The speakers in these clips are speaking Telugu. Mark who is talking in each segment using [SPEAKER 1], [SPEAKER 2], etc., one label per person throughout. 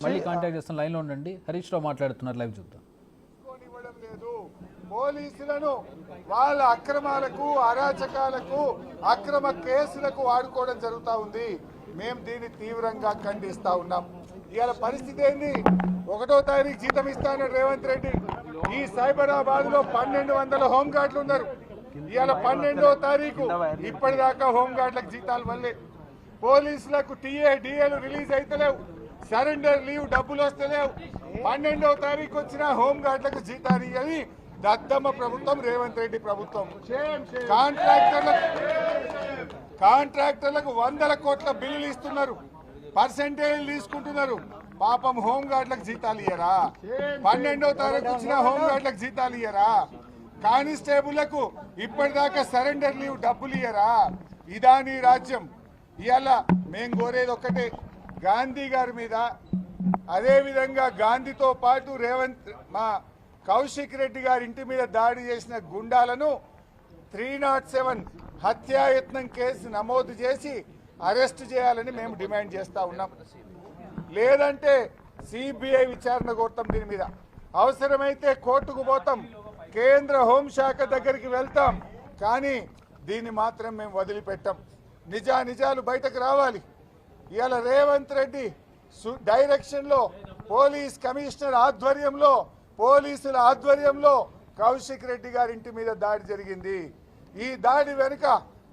[SPEAKER 1] మళ్ళీ కాంటాక్ట్ చేస్తున్న లైన్లో ఉండండి. హరీష్ రావు మాట్లాడుతున్నారు, లైవ్ చూద్దాం.
[SPEAKER 2] పోలీసులను వాళ్ళ అక్రమాలకు, అరాచకాలకు, అక్రమ కేసులకు వాడుకోవడం జరుగుతూ ఉంది. మేము దీన్ని తీవ్రంగా ఖండిస్తా ఉన్నాం. ఇవాళ పరిస్థితి ఏంది? 1వ తారీఖు జీతం ఇస్తాను రేవంత్ రెడ్డి. ఈ సైబరాబాద్ లో 1200 హోంగార్డులు ఉన్నారు. ఇవాళ 12వ తారీఖు ఇప్పటిదాకా హోంగార్డులకు జీతాలు వల్లే. పోలీసులకు టీఏ డిఏలు రిలీజ్ అయితలేవు. సరెండర్ లీవ్ డబ్బులు వస్తలేవు. 12వ తారీఖు వచ్చిన హోంగార్డులకు జీతాలు ఇవ్వని దద్దమ్మ ప్రభుత్వం, రేవంత్ రెడ్డి ప్రభుత్వం. కాంట్రాక్టర్లకు 100 కోట్ల బిల్లులు ఇస్తున్నారు, పర్సెంటేజ్ తీసుకుంటున్నారు. పాపం హోంగార్డులకు జీతాలు ఇయ్యరా? 12వ తారీఖు వచ్చిన హోంగార్డులకు జీతాలు ఇయ్యరా? కానిస్టేబుళ్లకు ఇప్పటిదాకా సరెండర్ లీవ్ డబ్బులు ఇయ్యరా? ఇదా నీ రాజ్యం? ఇవాళ మేము కోరేది ఒక్కటే, గాంధీ గారి మీద, అదేవిధంగా గాంధీతో పాటు మా కౌశిక్ రెడ్డి గారి ఇంటి మీద దాడి చేసిన గుండాలను 307 హత్యాయత్నం కేసు నమోదు చేసి అరెస్ట్ చేయాలని మేము డిమాండ్ చేస్తా ఉన్నాం. లేదంటే సిబిఐ విచారణ కోరుతాం. దీని మీద అవసరమైతే కోర్టుకు పోతాం, కేంద్ర హోంశాఖ దగ్గరికి వెళ్తాం. కానీ దీన్ని మాత్రం మేము వదిలిపెట్టాం. నిజాలు బయటకు రావాలి. ఇవాళ రేవంత్ రెడ్డి డైరెక్షన్లో, పోలీస్ కమిషనర్ ఆధ్వర్యంలో, పోలీసుల ఆధ్వర్యంలో కౌశిక్ రెడ్డి గారి ఇంటి మీద దాడి జరిగింది. ఈ దాడి వెనుక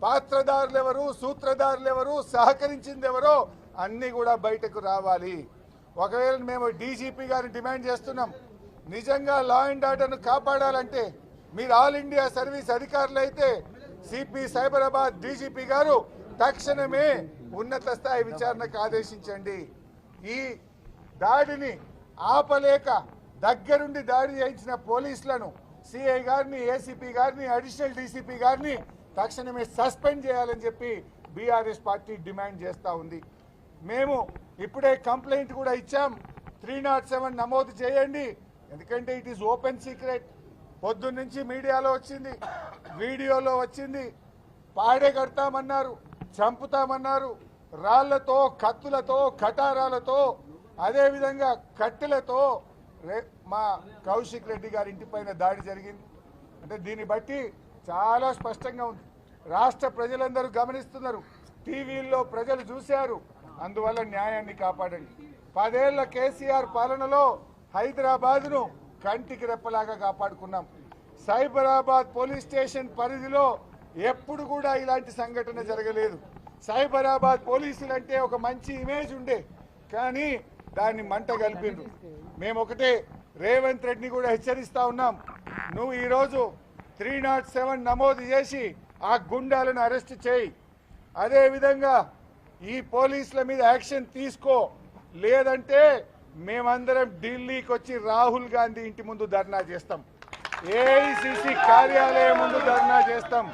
[SPEAKER 2] పాత్రదారులు ఎవరు, సూత్రధారులు ఎవరు, సహకరించింది ఎవరో అన్ని కూడా బయటకు రావాలి. ఒకవేళ మేము డీజీపీ గారిని డిమాండ్ చేస్తున్నాం, నిజంగా లా అండ్ ఆర్డర్ను కాపాడాలంటే మీరు ఆల్ ఇండియా సర్వీస్ అధికారులు అయితే సిపి సైబరాబాద్ డీజీపీ గారు తక్షణమే ఉన్నత స్థాయి విచారణకు ఆదేశించండి. ఈ దాడిని ఆపలేక దగ్గరుండి దాడి చేయించిన పోలీసులను, సిఐ గారిని, ఏసీపీ గారిని, అడిషనల్ డీసీపీ గారిని తక్షణమే సస్పెండ్ చేయాలని చెప్పి బీఆర్ఎస్ పార్టీ డిమాండ్ చేస్తూ ఉంది. మేము ఇప్పుడే కంప్లైంట్ కూడా ఇచ్చాం. 307 నమోదు చేయండి. ఎందుకంటే ఇట్ ఈస్ ఓపెన్ సీక్రెట్. పొద్దున్నుంచి మీడియాలో వచ్చింది, వీడియోలో వచ్చింది. పాడే కడతామన్నారు, చంపుతామన్నారు. రాళ్లతో, కత్తులతో, కటారాలతో, అదేవిధంగా కట్టెలతో మా కౌశిక్ రెడ్డి గారి ఇంటిపైన దాడి జరిగింది. అంటే దీన్ని బట్టి చాలా స్పష్టంగా ఉంది. రాష్ట్ర ప్రజలందరూ గమనిస్తున్నారు, టీవీల్లో ప్రజలు చూశారు. అందువల్ల న్యాయాన్ని కాపాడండి. 10 ఏళ్ల కేసీఆర్ పాలనలో హైదరాబాద్ను కంటికి రెప్పలాగా కాపాడుకున్నాం. సైబరాబాద్ పోలీస్ స్టేషన్ పరిధిలో ఎప్పుడు కూడా ఇలాంటి సంఘటన జరగలేదు. సైబరాబాద్ పోలీసులంటే ఒక మంచి ఇమేజ్ ఉండే, కానీ దాన్ని మంట కలిపిండ్రు. మేము ఒకటే రేవంత్ రెడ్డిని కూడా హెచ్చరిస్తా ఉన్నాం, నువ్వు ఈరోజు 307 నమోదు చేసి ఆ గుండాలను అరెస్ట్ చేయి. అదేవిధంగా ఈ పోలీసుల మీద యాక్షన్ తీసుకో. లేదంటే మేమందరం ఢిల్లీకి వచ్చి రాహుల్ గాంధీ ఇంటి ముందు ధర్నా చేస్తాం, ఏఐసిసి కార్యాలయం ముందు ధర్నా చేస్తాం,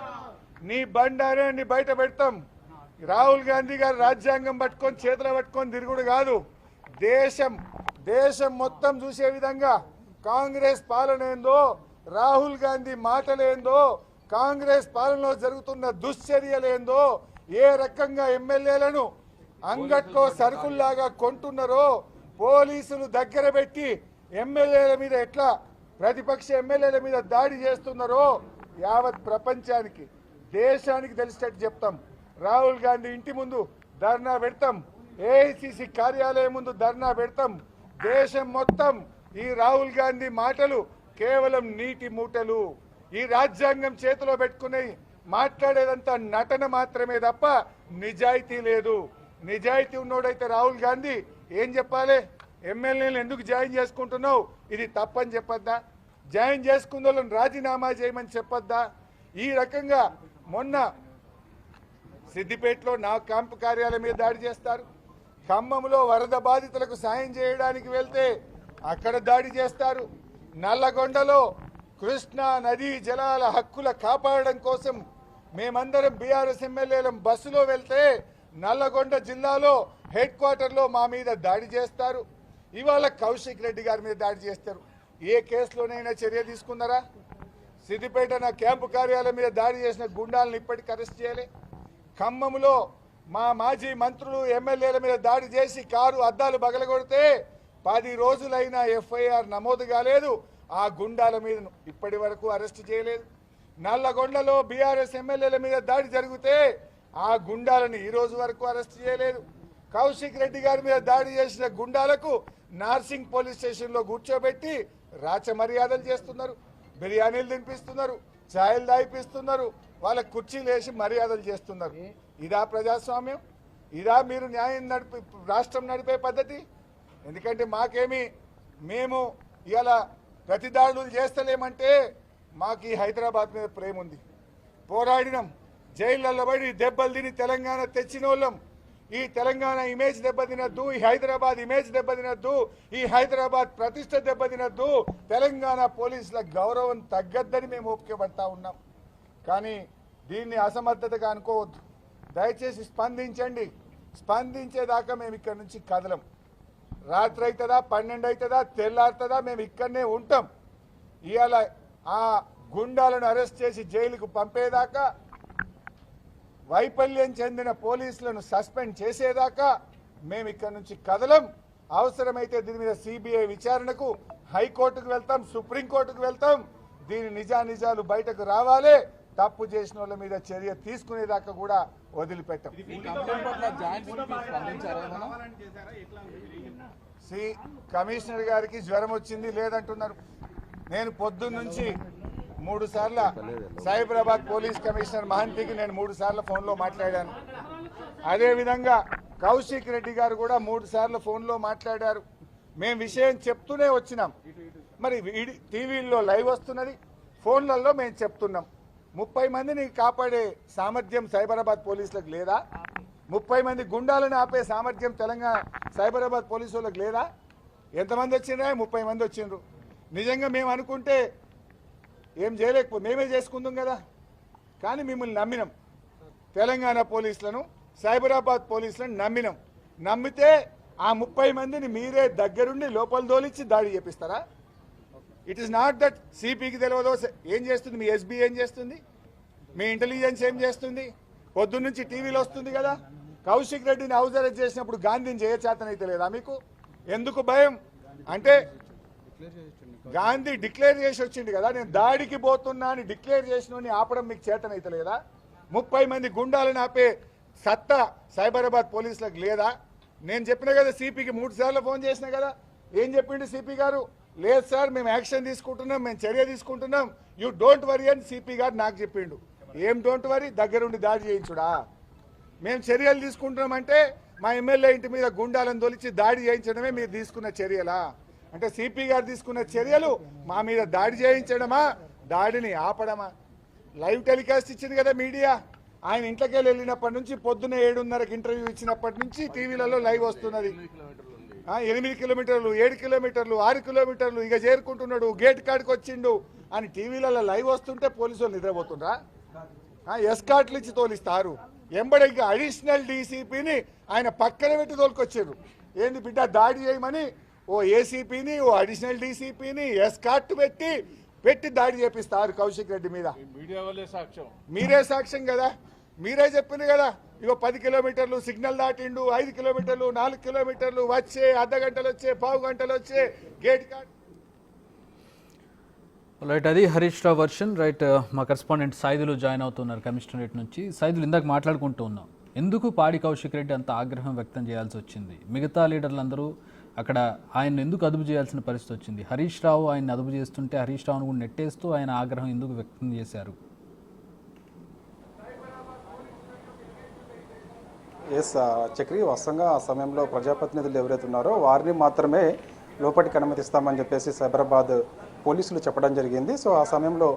[SPEAKER 2] నీ బండారాన్ని బయట పెడతాం. రాహుల్ గాంధీ గారు రాజ్యాంగం పట్టుకొని చేతులు పట్టుకొని తిరుగుడు కాదు, దేశం మొత్తం చూసే విధంగా కాంగ్రెస్ పాలన ఏందో, రాహుల్ గాంధీ మాటలేందో, కాంగ్రెస్ పాలనలో జరుగుతున్న దుశ్చర్యలేందో, ఏ రకంగా ఎమ్మెల్యేలను అంగట్లో సరుకుల్లాగా కొంటున్నారో, పోలీసులు దగ్గర పెట్టి ఎమ్మెల్యేల మీద ఎట్లా ప్రతిపక్ష ఎమ్మెల్యేల మీద దాడి చేస్తున్నారో యావత్ ప్రపంచానికి, దేశానికి తెలిసేటట్టు చెప్తాం. రాహుల్ గాంధీ ఇంటి ముందు ధర్నా పెడతాం, ఏఐసిసి కార్యాలయం ముందు ధర్నా పెడతాం. దేశం మొత్తం ఈ రాహుల్ గాంధీ మాటలు కేవలం నీటి మూటలు, ఈ రాజ్యాంగం చేతిలో పెట్టుకుని మాట్లాడేదంతా నటన మాత్రమే తప్ప నిజాయితీ లేదు. నిజాయితీ ఉన్నోడైతే రాహుల్ గాంధీ ఏం చెప్పాలి? ఎమ్మెల్యేలు ఎందుకు జాయిన్ చేసుకుంటున్నావు, ఇది తప్పని చెప్పొద్దా? జాయిన్ చేసుకున్న వాళ్ళని రాజీనామా చేయమని చెప్పొద్దా? ఈ రకంగా మొన్న సిద్దిపేటలో నా క్యాంపు కార్యాలయం మీద దాడి చేస్తారు, ఖమ్మంలో వరద బాధితులకు సాయం చేయడానికి వెళ్తే అక్కడ దాడి చేస్తారు, నల్లగొండలో కృష్ణా నదీ జలాల హక్కుల కాపాడడం కోసం మేమందరం బీఆర్ఎస్ ఎమ్మెల్యేలం బస్సులో వెళ్తే నల్లగొండ జిల్లాలో హెడ్ క్వార్టర్లో మా మీద దాడి చేస్తారు. ఇవాళ కౌశిక్ రెడ్డి గారి మీద దాడి చేస్తారు. ఏ కేసులోనైనా చర్య తీసుకున్నారా? సిద్దిపేట నా క్యాంపు కార్యాలయం మీద దాడి చేసిన గుండాలను ఇప్పటికి అరెస్ట్ చేయాలి. ఖమ్మంలో మా మాజీ మంత్రులు ఎమ్మెల్యేల మీద దాడి చేసి కారు అద్దాలు పగలగొడితే 10 రోజులైనా ఎఫ్ఐఆర్ నమోదు కాలేదు. ఆ గుండాల మీద ఇప్పటి వరకు అరెస్ట్ చేయలేదు. నల్లగొండలో బీఆర్ఎస్ ఎమ్మెల్యేల మీద దాడి జరిగితే ఆ గుండాలను ఈ రోజు వరకు అరెస్ట్ చేయలేదు. కౌశిక్ రెడ్డి గారి మీద దాడి చేసిన గుండాలకు నార్సింగ్ పోలీస్ స్టేషన్లో కూర్చోబెట్టి రాచ మర్యాదలు చేస్తున్నారు. బిర్యానీలు తినిపిస్తున్నారు, ఛాయలు దాయిపిస్తున్నారు, వాళ్ళ కుర్చీలు వేసి మర్యాదలు చేస్తున్నారు. ఇదా ప్రజాస్వామ్యం? ఇదా మీరు న్యాయం రాష్ట్రం నడిపే పద్ధతి? ఎందుకంటే మేము ఇలా ప్రతిదాడులు చేస్తలేమంటే మాకు ఈ హైదరాబాద్ మీద ప్రేమ ఉంది. పోరాడినాం, జైళ్ళల్లో పడి దెబ్బలు తిని తెలంగాణ తెచ్చిన వాళ్ళం. ఈ తెలంగాణ ఇమేజ్ దెబ్బతినద్దు, ఈ హైదరాబాద్ ఇమేజ్ దెబ్బతినద్దు, ఈ హైదరాబాద్ ప్రతిష్ట దెబ్బతినద్దు, తెలంగాణ పోలీసుల గౌరవం తగ్గద్దని మేము ఓపికపడతా ఉన్నాం. కానీ దీన్ని అసమర్థతగా అనుకోవద్దు. దయచేసి స్పందించండి. స్పందించేదాకా మేము ఇక్కడ నుంచి కదలం. రాత్రి అవుతుందా, 12 అవుతుందా, తెల్లారుతుందా, మేము ఇక్కడనే ఉంటాం. ఇవాళ ఆ గుండాలను అరెస్ట్ చేసి జైలుకు పంపేదాకా, వైఫల్యం చెందిన పోలీసులను సస్పెండ్ చేసేదాకా మేము ఇక్కడ నుంచి కదలం. అవసరమైతే దీని మీద సిబిఐ విచారణకు హైకోర్టుకు వెళ్తాం, సుప్రీంకోర్టుకు వెళ్తాం. దీని నిజానిజాలు బయటకు రావాలి. తప్పు చేసిన వాళ్ళ మీద చర్య తీసుకునేదాకా కూడా వదిలిపెట్టాం. కమిషనర్ గారికి జ్వరం వచ్చింది లేదంటున్నారు. నేను పొద్దున్న నుంచి 3 సార్లు సైబరాబాద్ పోలీస్ కమిషనర్ మహంతికి నేను 3 సార్లు ఫోన్లో మాట్లాడాను. అదేవిధంగా కౌశిక్ రెడ్డి గారు కూడా 3 సార్లు ఫోన్లో మాట్లాడారు. మేము విషయం చెప్తూనే వచ్చినాం. మరి టీవీల్లో లైవ్ వస్తున్నది, ఫోన్లలో మేము చెప్తున్నాం. 30 మందిని కాపాడే సామర్థ్యం సైబరాబాద్ పోలీసులకు లేదా? 30 మంది గుండాలను ఆపే సామర్థ్యం తెలంగాణ సైబరాబాద్ పోలీసు వాళ్ళకి లేదా? ఎంతమంది వచ్చిండ్రా? 30 మంది వచ్చిండ్రు. నిజంగా మేము అనుకుంటే ఏం చేయలేకపోతే మేమే చేసుకుందాం కదా. కానీ మిమ్మల్ని నమ్మినాం. తెలంగాణ పోలీసులను, సైబరాబాద్ పోలీసులను నమ్మినాం. నమ్మితే ఆ 30 మందిని మీరే దగ్గరుండి లోపల దోలిచ్చి దాడి చేపిస్తారా? ఇట్ ఈస్ నాట్ దట్ సిపికి తెలియదో ఏం చేస్తుంది, మీ ఎస్బీ ఏం చేస్తుంది, మీ ఇంటెలిజెన్స్ ఏం చేస్తుంది? పొద్దున్న నుంచి టీవీలో వస్తుంది కదా. కౌశిక్ రెడ్డిని హౌస్ అరెస్ట్ చేసినప్పుడు గాంధీని చేయచేతనైతే లేదా మీకు? ఎందుకు భయం అంటే గాంధీ డిక్లేర్ చేసి వచ్చింది కదా, నేను దాడికి పోతున్నా అని డిక్లేర్ చేసిన ఆపడం మీకు చేతనైతే లేదా? 30 మంది గుండాలను ఆపే సత్తా సైబరాబాద్ పోలీసులకు లేదా? నేను చెప్పిన కదా, సిపికి 3 సార్లు ఫోన్ చేసిన కదా. ఏం చెప్పిండు సిపి గారు? లేదు సార్, మేము యాక్షన్ తీసుకుంటున్నాం, మేము చర్య తీసుకుంటున్నాం, యూ డోంట్ వరీ అని సిపి గారు నాకు చెప్పిండు. ఏం డోంట్ వరీ? దగ్గరుండి దాడి చేయించుడా? మేము చర్యలు తీసుకుంటున్నామంటే మా ఎమ్మెల్యే ఇంటి మీద గుండాలను తొలిచి దాడి చేయించడమే మీరు తీసుకున్న చర్యలా? అంటే సిపి గారు తీసుకున్న చర్యలు మా మీద దాడి చేయించడమా, దాడిని ఆపడమా? లైవ్ టెలికాస్ట్ ఇచ్చింది కదా మీడియా. ఆయన ఇంట్లోకి వెళ్ళినప్పటి నుంచి పొద్దున్న 7:30కి ఇంటర్వ్యూ ఇచ్చినప్పటి నుంచి టీవీలలో లైవ్ వస్తున్నది. 8 కిలోమీటర్లు, 7 కిలోమీటర్లు, 6 కిలోమీటర్లు, ఇక చేరుకుంటున్నాడు, గేట్ కాడికి వచ్చిండు అని టీవీలలో లైవ్ వస్తుంటే పోలీసులు నిద్రపోతుండ్రా? ఎస్కాట్లు ఇచ్చి తోలిస్తారు. ఎంబడి ఇంకా అడిషనల్ డీసీపీని ఆయన పక్కన పెట్టి తోలుకొచ్చారు. ఏంది బిడ్డ దాడి చేయమని ఓ ఏసీపీని, ఓ అడిషనల్ డీసీపీని ఎస్కాట్ పెట్టి దాడి చేపిస్తారు కౌశిక్ రెడ్డి మీద. మీరే సాక్ష్యం కదా. మీరే చెప్పింది కదా, ఇగో 10 కిలోమీటర్లు సిగ్నల్ దాటిండు, 5 కిలోమీటర్లు, 4 కిలోమీటర్లు వచ్చే, అర్ధగంటలు వచ్చే, పావు గంటలు వచ్చే గేట్ కాడ.
[SPEAKER 1] రైట్, అది హరీష్ రావు వర్షన్. రైట్, మా కరెస్పాండెంట్ సైదులు జాయిన్ అవుతున్నారు కమిషనరేట్ నుంచి. సైదులు, ఇందాక మాట్లాడుకుంటూ ఉన్నాం, ఎందుకు పాడి కౌశిక్ రెడ్డి అంత ఆగ్రహం వ్యక్తం చేయాల్సి వచ్చింది? మిగతా లీడర్లందరూ అక్కడ ఆయన ఎందుకు అదుపు చేయాల్సిన పరిస్థితి వచ్చింది? హరీష్ రావు ఆయన అదుపు చేస్తుంటే హరీష్ రావును కూడా నెట్టేస్తూ ఆయన ఆగ్రహం ఎందుకు వ్యక్తం చేశారు?
[SPEAKER 3] చక్రి, వాస్తవంగా ఆ సమయంలో ప్రజాప్రతినిధులు ఎవరైతే ఉన్నారో వారిని మాత్రమే లోపలికి అనుమతిస్తామని చెప్పేసి సైబరాబాద్ పోలీసులు చెప్పడం జరిగింది. సో ఆ సమయంలో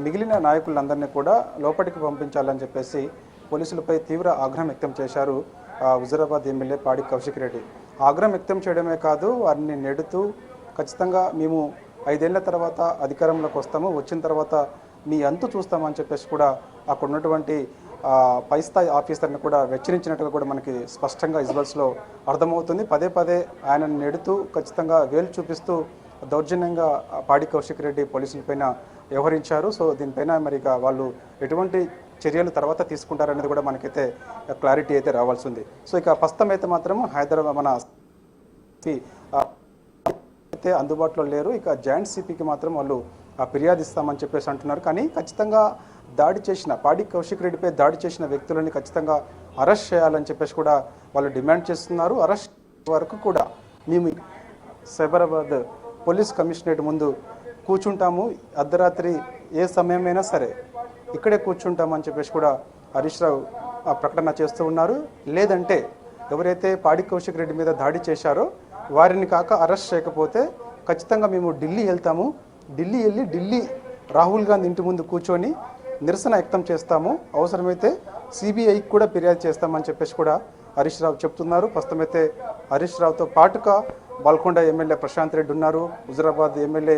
[SPEAKER 3] మిగిలిన నాయకులందరినీ కూడా లోపలికి పంపించాలని చెప్పేసి పోలీసులపై తీవ్ర ఆగ్రహం వ్యక్తం చేశారు హుజూరాబాద్ ఎమ్మెల్యే పాడి కౌశిక్ రెడ్డి. ఆగ్రహం వ్యక్తం చేయడమే కాదు, వారిని నెడుతూ ఖచ్చితంగా మేము 5 ఏళ్ల తర్వాత అధికారంలోకి వస్తాము, వచ్చిన తర్వాత మీ అంతు చూస్తామని చెప్పేసి కూడా అక్కడ ఉన్నటువంటి పై స్థాయి ఆఫీసర్ని కూడా హెచ్చరించినట్టుగా కూడా మనకి స్పష్టంగా విజువల్స్లో అర్థమవుతుంది. పదే ఆయనను నెడుతూ ఖచ్చితంగా వేలు చూపిస్తూ దౌర్జన్యంగా పాడి కౌశిక్ రెడ్డి పోలీసులపైన వ్యవహరించారు. సో దీనిపైన మరి ఇక వాళ్ళు ఎటువంటి చర్యలు తర్వాత తీసుకుంటారనేది కూడా మనకైతే క్లారిటీ అయితే రావాల్సి ఉంది. సో ఇక ప్రస్తుతం అయితే మాత్రం హైదరాబాద్ మన అయితే అందుబాటులో లేరు. ఇక జాయింట్ సిపికి మాత్రం వాళ్ళు ఫిర్యాదు ఇస్తామని చెప్పేసి అంటున్నారు. కానీ ఖచ్చితంగా దాడి చేసిన పాడి కౌశిక్ రెడ్డిపై దాడి చేసిన వ్యక్తులని ఖచ్చితంగా అరెస్ట్ చేయాలని చెప్పేసి కూడా వాళ్ళు డిమాండ్ చేస్తున్నారు. అరెస్ట్ వరకు కూడా మేము సైబరాబాద్ పోలీస్ కమిషనరేట్ ముందు కూర్చుంటాము, అర్ధరాత్రి ఏ సమయమైనా సరే ఇక్కడే కూర్చుంటామని చెప్పేసి కూడా హరీష్ రావు ప్రకటన చేస్తూ ఉన్నారు. లేదంటే ఎవరైతే పాడి కౌశిక్ రెడ్డి మీద దాడి చేశారో వారిని కాక అరెస్ట్ చేయకపోతే ఖచ్చితంగా మేము ఢిల్లీ వెళ్తాము, ఢిల్లీ రాహుల్ గాంధీ ఇంటి ముందు కూర్చొని నిరసన వ్యక్తం చేస్తాము, అవసరమైతే సిబిఐకి కూడా ఫిర్యాదు చేస్తామని చెప్పేసి కూడా హరీష్ రావు చెప్తున్నారు. ప్రస్తుతమైతే హరీష్ రావుతో పాటుగా బాల్కొండ ఎమ్మెల్యే ప్రశాంత్ రెడ్డి ఉన్నారు, హుజురాబాద్ ఎమ్మెల్యే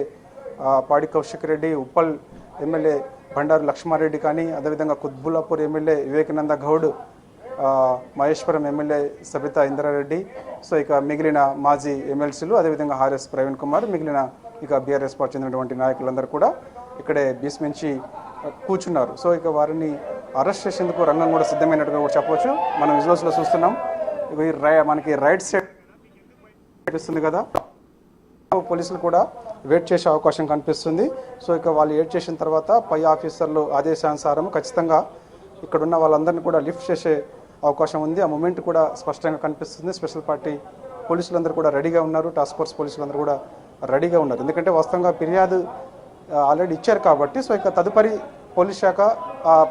[SPEAKER 3] పాడి కౌశిక్ రెడ్డి, ఉప్పల్ ఎమ్మెల్యే బండారు లక్ష్మారెడ్డి కానీ, అదేవిధంగా Quthbullapur MLA Vivekananda Goud, Maheshwaram MLA Sabitha Indra Reddy, so ఇక మిగిలిన మాజీ ఎమ్మెల్సీలు, అదేవిధంగా ఆర్ఎస్ ప్రవీణ్ కుమార్, మిగిలిన ఇక బీఆర్ఎస్ పార్టీ చెందినటువంటి నాయకులందరూ కూడా ఇక్కడే బీస్మించి కూర్చున్నారు. సో ఇక వారిని అరెస్ట్ చేసేందుకు రంగం కూడా సిద్ధమైనట్టుగా కూడా చెప్పవచ్చు. మనం విజువల్స్లో చూస్తున్నాం, మనకి రైట్ సైడ్ కనిపిస్తుంది కదా, పోలీసులు కూడా వెయిట్ చేసే అవకాశం కనిపిస్తుంది. సో ఇక వాళ్ళు వెయిట్ చేసిన తర్వాత పై ఆఫీసర్లు ఆదేశానుసారం ఖచ్చితంగా ఇక్కడున్న వాళ్ళందరినీ కూడా లిఫ్ట్ చేసే అవకాశం ఉంది. ఆ మూమెంట్ కూడా స్పష్టంగా కనిపిస్తుంది. స్పెషల్ పార్టీ పోలీసులందరూ కూడా రెడీగా ఉన్నారు, టాస్క్ ఫోర్స్ పోలీసులందరూ కూడా రెడీగా ఉన్నారు. ఎందుకంటే వాస్తవంగా ఫిర్యాదు ఆల్రెడీ ఇచ్చారు కాబట్టి సో ఇక తదుపరి పోలీస్ శాఖ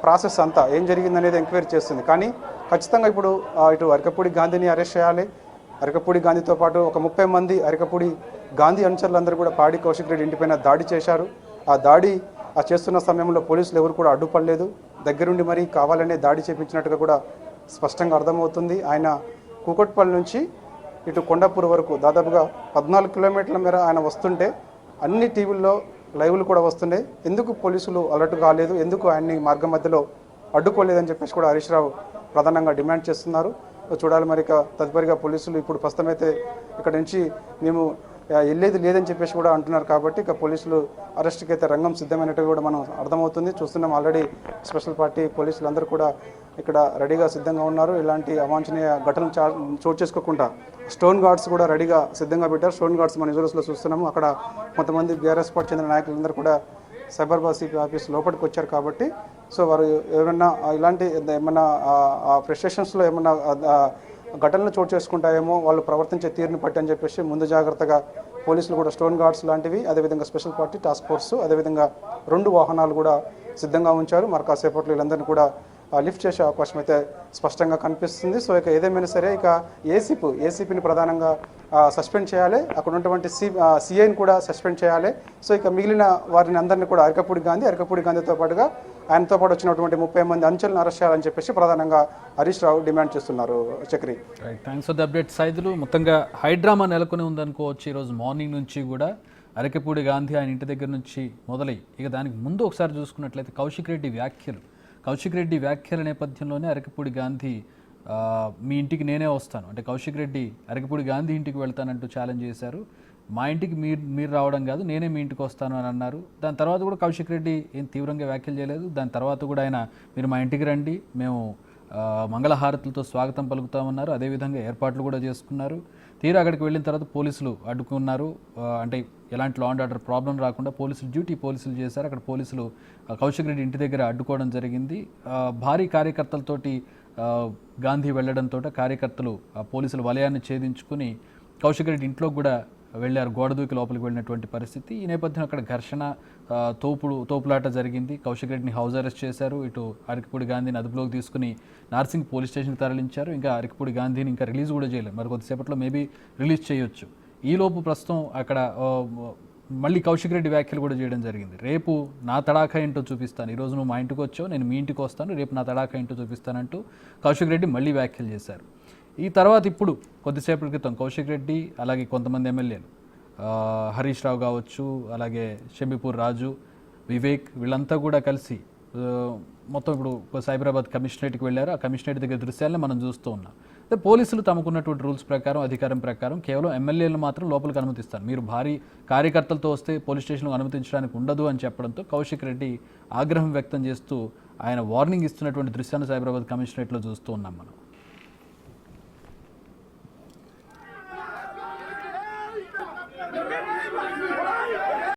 [SPEAKER 3] ప్రాసెస్ అంతా ఏం జరిగిందనేది ఎంక్వైరీ చేస్తుంది. కానీ ఖచ్చితంగా ఇప్పుడు ఇటు అరకపూడి గాంధీని అరెస్ట్ చేయాలి. అరకపూడి గాంధీతో పాటు ఒక 30 మంది అరకపూడి గాంధీ అనుచరులందరూ కూడా పాడి కౌశిక్ రెడ్డి ఇంటిపైన దాడి చేశారు. ఆ దాడి చేస్తున్న సమయంలో పోలీసులు ఎవరు కూడా అడ్డుపడలేదు, దగ్గరుండి మరీ కావాలనే దాడి చేపించినట్టుగా కూడా స్పష్టంగా అర్థమవుతుంది. ఆయన కూకట్పల్లి నుంచి ఇటు కొండాపూర్ వరకు దాదాపుగా 14 కిలోమీటర్ల మేర ఆయన వస్తుంటే అన్ని టీవీల్లో లైవ్లు కూడా వస్తుండే. ఎందుకు పోలీసులు అలర్ట్ కాలేదు, ఎందుకు ఆయన్ని మార్గం మధ్యలో అడ్డుకోలేదని చెప్పేసి కూడా హరీష్ రావు ప్రధానంగా డిమాండ్ చేస్తున్నారు. చూడాలి మరి ఇక తదుపరిగా పోలీసులు ఇప్పుడు ప్రస్తుతమైతే ఇక్కడ నుంచి మేము వెళ్ళేది లేదని చెప్పేసి కూడా అంటున్నారు. కాబట్టి ఇక పోలీసులు అరెస్ట్కి అయితే రంగం సిద్ధమైనట్టు కూడా మనం అర్థమవుతుంది. చూస్తున్నాం ఆల్రెడీ స్పెషల్ పార్టీ పోలీసులు అందరూ కూడా ఇక్కడ రెడీగా సిద్ధంగా ఉన్నారు. ఇలాంటి అవాంఛనీయ ఘటనలు చోటు చేసుకోకుండా స్టోన్ గార్డ్స్ కూడా రెడీగా సిద్ధంగా పెట్టారు. స్టోన్ గార్డ్స్ మన విజువల్స్లో చూస్తున్నాము. అక్కడ కొంతమంది బీఆర్ఎస్ పార్టీ చెందిన నాయకులందరూ కూడా సైబరాబాద్ సిపి ఆఫీస్ లోపలికి వచ్చారు. కాబట్టి సో వారు ఏమన్నా ఇలాంటి ఏమన్నా ఫ్రస్ట్రేషన్స్లో ఏమన్నా ఘటనలు చోటు చేసుకుంటాయేమో వాళ్ళు ప్రవర్తించే తీరుని బట్టి అని చెప్పేసి ముందు జాగ్రత్తగా పోలీసులు కూడా స్టోన్ గార్డ్స్ లాంటివి, అదేవిధంగా స్పెషల్ పార్టీ టాస్క్ ఫోర్స్, అదేవిధంగా 2 వాహనాలు కూడా సిద్ధంగా ఉంచారు. మరి కాసేపట్లో వీళ్ళందరినీ కూడా లిఫ్ట్ చేసే అవకాశం అయితే స్పష్టంగా కనిపిస్తుంది. సో ఇక ఏదేమైనా సరే ఇక ఏసీపీని ప్రధానంగా సస్పెండ్ చేయాలి, అక్కడ ఉన్నటువంటి సిఐని కూడా సస్పెండ్ చేయాలి. సో ఇక మిగిలిన వారిని అందరినీ కూడా అరకపూడి గాంధీతో పాటుగా ఆయనతో పాటు వచ్చినటువంటి 30 మంది అంచెలను అరెస్ట్ చేయాలని చెప్పేసి ప్రధానంగా హరీష్ రావు డిమాండ్ చేస్తున్నారు. Chakri,
[SPEAKER 1] thanks for the update Saidulu. మొత్తంగా హైడ్రామా నెలకొని ఉందనుకోవచ్చు. ఈరోజు మార్నింగ్ నుంచి కూడా అరకపూడి గాంధీ ఆయన ఇంటి దగ్గర నుంచి మొదలై ఇక దానికి ముందు ఒకసారి చూసుకున్నట్లయితే కౌశిక్ రెడ్డి వ్యాఖ్యల నేపథ్యంలోనే అరకపూడి గాంధీ మీ ఇంటికి నేనే వస్తాను అంటే కౌశిక్ రెడ్డి అరకపూడి గాంధీ ఇంటికి వెళ్తానంటూ ఛాలెంజ్ చేశారు. మా ఇంటికి మీరు రావడం కాదు, నేనే మీ ఇంటికి వస్తాను అని అన్నారు. దాని తర్వాత కూడా కౌశిక్ రెడ్డి ఏం తీవ్రంగా వ్యాఖ్యలు చేయలేదు. దాని తర్వాత కూడా ఆయన మీరు మా ఇంటికి రండి, మేము మంగళహారతులతో స్వాగతం పలుకుతామన్నారు. అదేవిధంగా ఏర్పాట్లు కూడా చేసుకున్నారు. తీరా అక్కడికి వెళ్ళిన తర్వాత పోలీసులు అడ్డుకున్నారు. అంటే ఎలాంటి లా అండ్ ఆర్డర్ ప్రాబ్లం రాకుండా పోలీసులు చేశారు. అక్కడ పోలీసులు కౌశిక్ రెడ్డి ఇంటి దగ్గర అడ్డుకోవడం జరిగింది. భారీ కార్యకర్తలతోటి గాంధీ వెళ్లడంతో కార్యకర్తలు పోలీసుల వలయాన్ని ఛేదించుకుని కౌశిక్ రెడ్డి ఇంట్లో కూడా వెళ్ళారు, గోడ దూకి లోపలికి వెళ్ళినటువంటి పరిస్థితి. ఈ నేపథ్యం అక్కడ ఘర్షణ, తోపులాట జరిగింది. కౌశిక్ రెడ్డిని హౌస్ అరెస్ట్ చేశారు. ఇటు అరకపూడి గాంధీని అదుపులోకి తీసుకుని నార్సింగ్ పోలీస్ స్టేషన్కి తరలించారు. ఇంకా అరకపూడి గాంధీని ఇంకా రిలీజ్ కూడా చేయలేదు, మరి కొద్దిసేపట్లో మేబీ రిలీజ్ చేయొచ్చు. ఈలోపు ప్రస్తుతం అక్కడ మళ్ళీ కౌశిక్ రెడ్డి వ్యాఖ్యలు కూడా చేయడం జరిగింది. రేపు నా తడాఖా ఏంటో చూపిస్తాను, ఈరోజు నువ్వు మా ఇంటికి వచ్చావు, నేను మీ ఇంటికి వస్తాను, రేపు నా తడాఖా ఏంటో చూపిస్తానంటూ కౌశిక్ రెడ్డి మళ్ళీ వ్యాఖ్యలు చేశారు. ఈ తర్వాత ఇప్పుడు కొద్దిసేపటి క్రితం కౌశిక్ రెడ్డి అలాగే కొంతమంది ఎమ్మెల్యేలు హరీష్ రావు కావచ్చు, అలాగే షబీపూర్ రాజు, వివేక్, వీళ్ళంతా కూడా కలిసి మొత్తం ఇప్పుడు సైబరాబాద్ కమిషనరేట్కి వెళ్ళారు. ఆ కమిషనరేట్ దగ్గర దృశ్యాలను మనం చూస్తూ ఉన్నాం. పోలీసులు తమకున్నటువంటి రూల్స్ ప్రకారం, అధికారం ప్రకారం కేవలం ఎమ్మెల్యేలను మాత్రం లోపలికి అనుమతిస్తారు. మీరు భారీ కార్యకర్తలతో వస్తే పోలీస్ స్టేషన్లో అనుమతించడానికి ఉండదు అని చెప్పడంతో కౌశిక్ రెడ్డి ఆగ్రహం వ్యక్తం చేస్తూ ఆయన వార్నింగ్ ఇస్తున్నటువంటి దృశ్యాన్ని సైబరాబాద్ కమిషనరేట్లో చూస్తూ ఉన్నాం మనం.